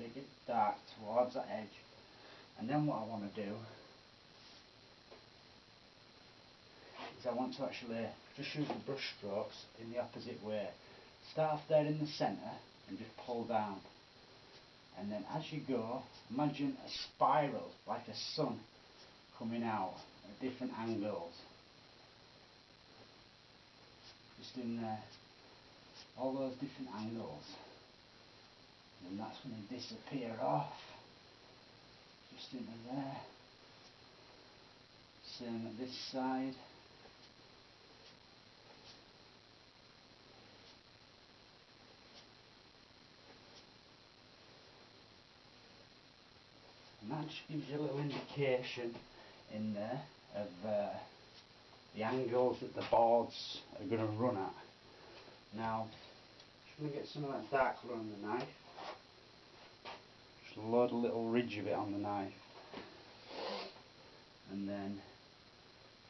make it dark towards that edge. And then what I want to do is I want to actually just use the brush strokes in the opposite way. Start off there in the centre and just pull down. And then as you go, imagine a spiral like a sun coming out at different angles. Just in there, all those different angles. And that's going to disappear off. Just into there. Same at this side. And that just gives you a little indication in there of the angles that the boards are going to run at. Now, just going to get some of that dark colour on the knife. Just load a little ridge of it on the knife. And then,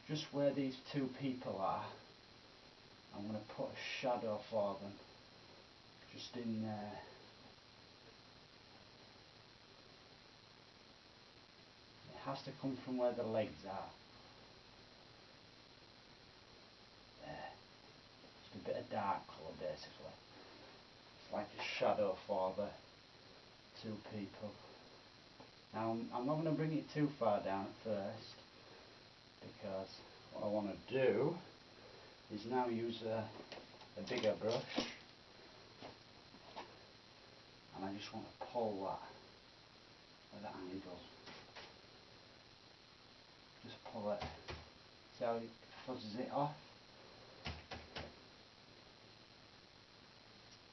just where these two people are, I'm going to put a shadow for them. Just in there. It has to come from where the legs are. There. Just a bit of dark colour basically. It's like a shadow for the two people. Now I'm not going to bring it too far down at first, because what I want to do is now use a bigger brush, and I just want to pull that at that angle. Just pull it. See how it fuzzes it off?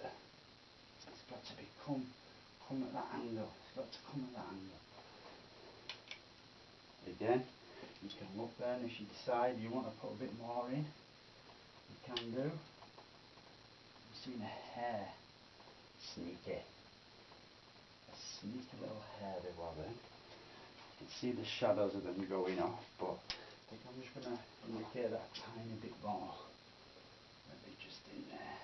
It's got to come at that angle. It's got to come at that angle. Again, you can look there, and if you decide you want to put a bit more in, you can do. I've seen a hair. Sneaky. A sneaky little hair they were then. You can see the shadows of them going off, but I think I'm just going to indicate that a tiny bit more. Maybe just in there.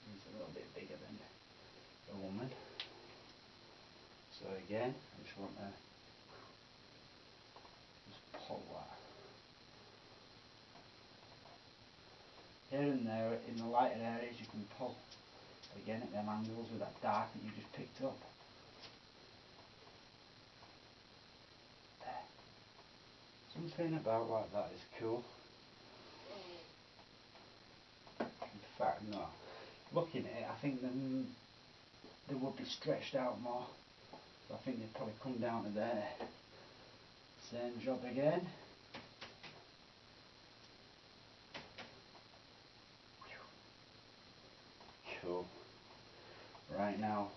He's a little bit bigger than the woman. So again, I just want to just pull that. Here and there, in the lighter areas, you can pull. Again, at them angles with that dark that you just picked up. There. Something about like that is cool. In fact, no. Looking at it, I think they would be stretched out more. So I think they'd probably come down to there. Same job again. Cool. Right now,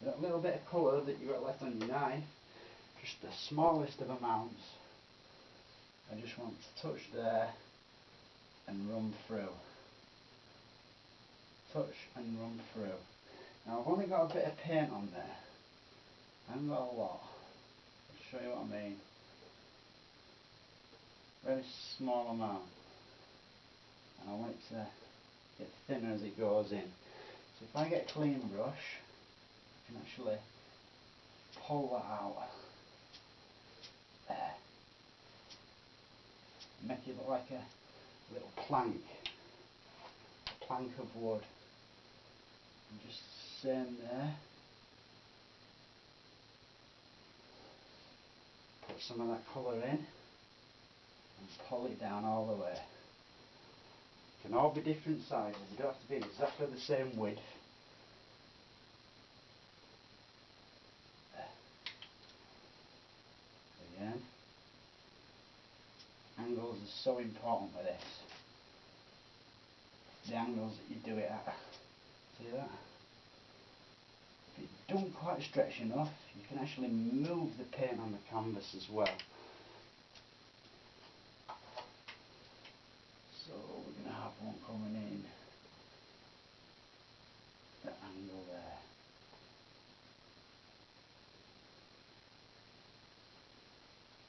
that little bit of colour that you got left on your knife, just the smallest of amounts, I just want to touch there and run through. Touch and run through. Now I've only got a bit of paint on there. I haven't got a lot. I'll show you what I mean. Very small amount. And I want it to get thinner as it goes in. So if I get a clean brush, I can actually pull that out. There. Make it look like a little plank. A plank of wood. And just same there. Put some of that colour in and pull it down all the way. It can all be different sizes, you don't have to be exactly the same width. There. Again, angles are so important with this. The angles that you do it at. See that? If you don't quite stretch enough, you can actually move the paint on the canvas as well. So we're going to have one coming in that angle there.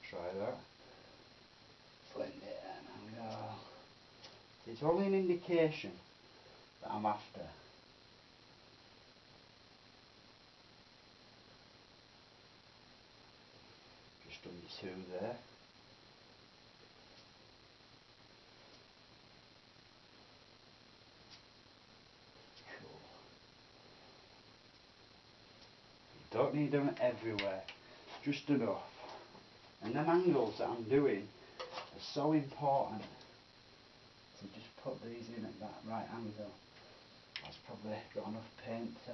Try that. Blend it in and go. It's only an indication that I'm after. 2 there. Cool. You don't need them everywhere, just enough. And them angles that I'm doing are so important to just put these in at that right angle. That's probably got enough paint to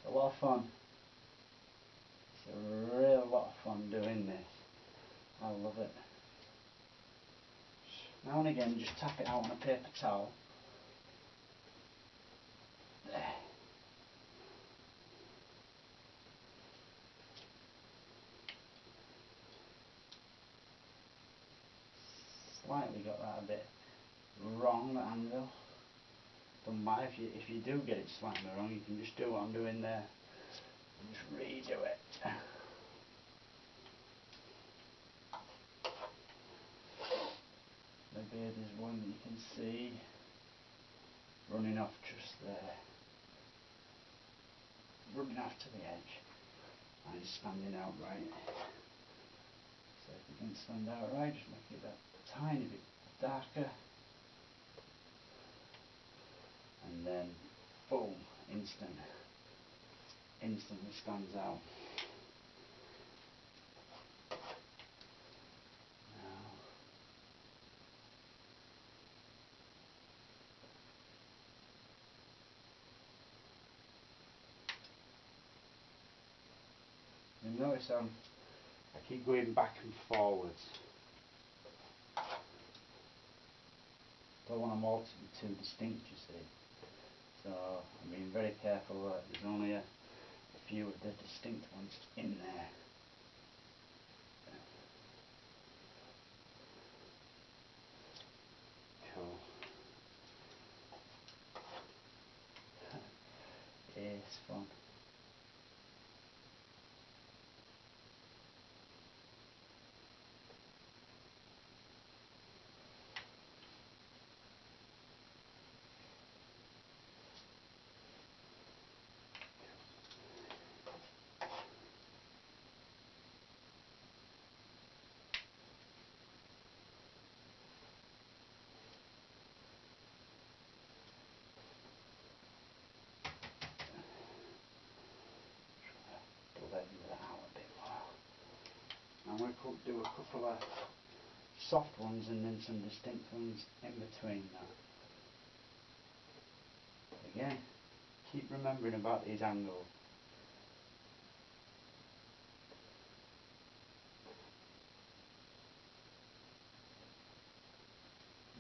a lot of fun. It's a real lot of fun doing this. I love it. Now and again just tap it out on a paper towel. There. Slightly got that a bit wrong, that angle. Doesn't matter if you do get it slightly wrong, you can just do what I'm doing there and just redo it. Maybe there's one that you can see running off just there, running off to the edge, and it's standing out right. So if you can stand out right, just make it a tiny bit darker. And then, boom, instantly stands out. Now, you'll notice I keep going back and forwards. Don't want them all to be too distinct, you see. So I'm being very careful that there's only a few of the distinct ones in there. Cool. It's fun. I'm going to do a couple of soft ones and then some distinct ones in between that. Again, keep remembering about these angles.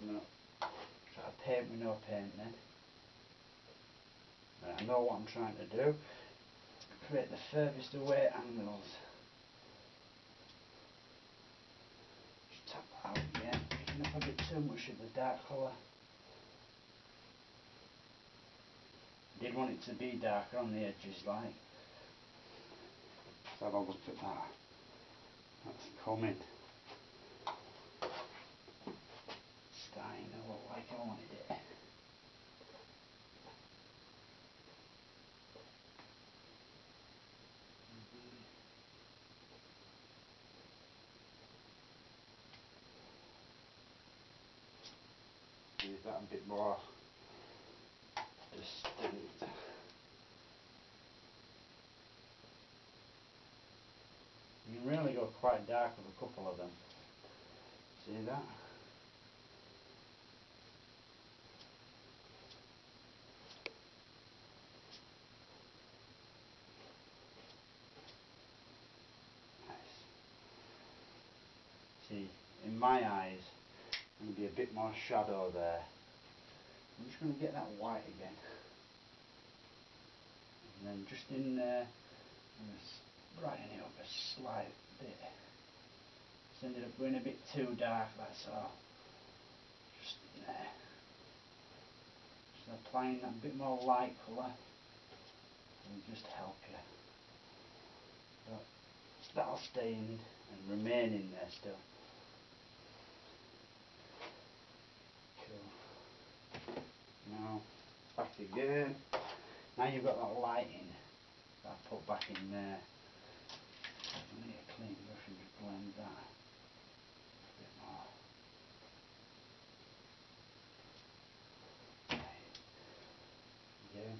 No, try to paint with no paint then. Right, I know what I'm trying to do. Create the furthest away angles. Tap that out again, picking up a bit too much of the dark colour. Did want it to be darker on the edges, like. Let's have a look at that. That's coming. Starting to look like I wanted it. Use that a bit more distinct. You can really go quite dark with a couple of them. See that? Nice. See, in my eyes, there's going to be a bit more shadow there. I'm just going to get that white again. And then just in there, I'm going to brighten it up a slight bit. It's ended up going a bit too dark, that's all. Just in there. Just applying that bit more light colour will just help you. But that'll stay in and remain in there still. Cool. Now back again. Now you've got that lighting that I put back in there. I need a clean brush and just blend that a bit more. Again.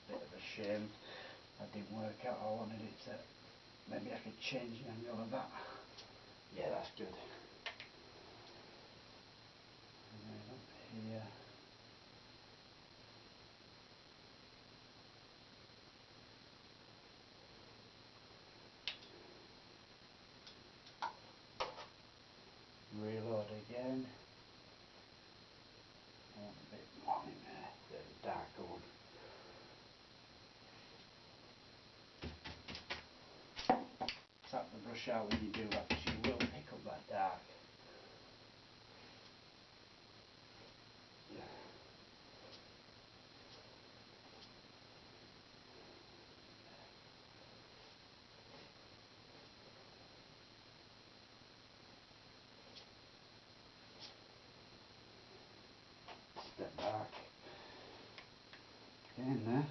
Bit of a shame that didn't work out. I wanted it to, maybe I could change the angle of that. Yeah, that's good. And then up here. Reload again. I want a bit more in there, a bit of a darker one. Tap the brush out when you do that because you will pick up that dark. Step back. In there.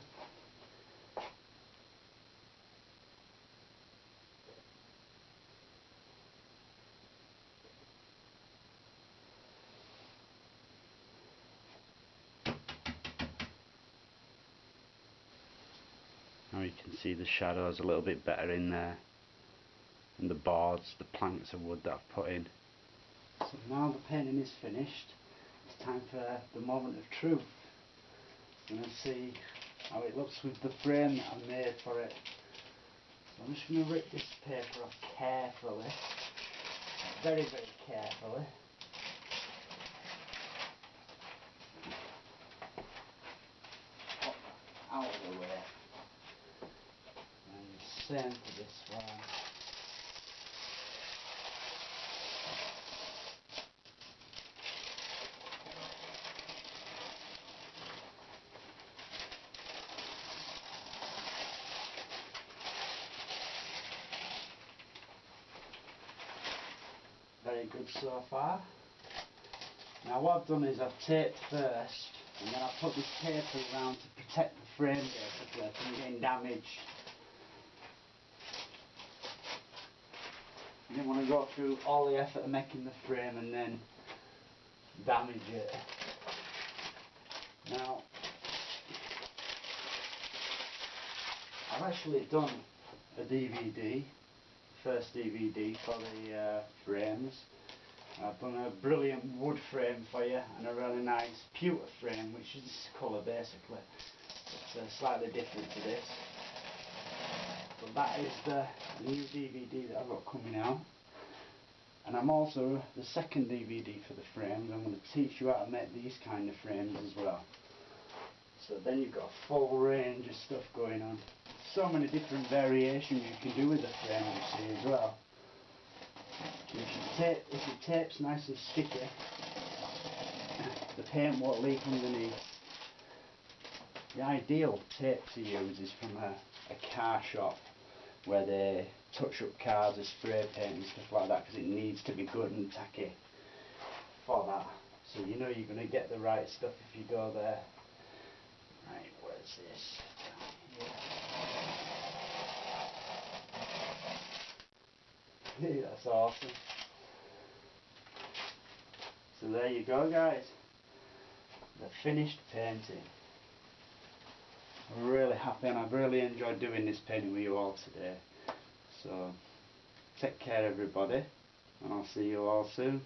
Now you can see the shadows a little bit better in there, and the boards, the planks of wood that I've put in. So now the painting is finished, it's time for the moment of truth. You're going to see how it looks with the frame that I made for it. So I'm just going to rip this paper off carefully, very carefully. Pop that out of the way. And same for this one. Very good so far. Now what I've done is I've taped first, and then I've put this paper around to protect the frame basically from getting damaged. You didn't want to go through all the effort of making the frame and then damage it. Now, I've actually done a DVD, first DVD for the frames. I've done a brilliant wood frame for you and a really nice pewter frame, which is this colour basically. It's slightly different to this. But that is the new DVD that I've got coming out. And I'm also the second DVD for the frames. I'm going to teach you how to make these kind of frames as well. So then you've got a full range of stuff going on. So many different variations you can do with the frame, you see, as well. If your tape's nice and sticky, the paint won't leak underneath. The ideal tape to use is from a car shop where they touch up cars with spray paint and stuff like that, because it needs to be good and tacky for that. So you know you're going to get the right stuff if you go there. Right, where's this? Yeah, that's awesome. So there you go, guys. The finished painting. I'm really happy and I've really enjoyed doing this painting with you all today. So take care everybody, and I'll see you all soon.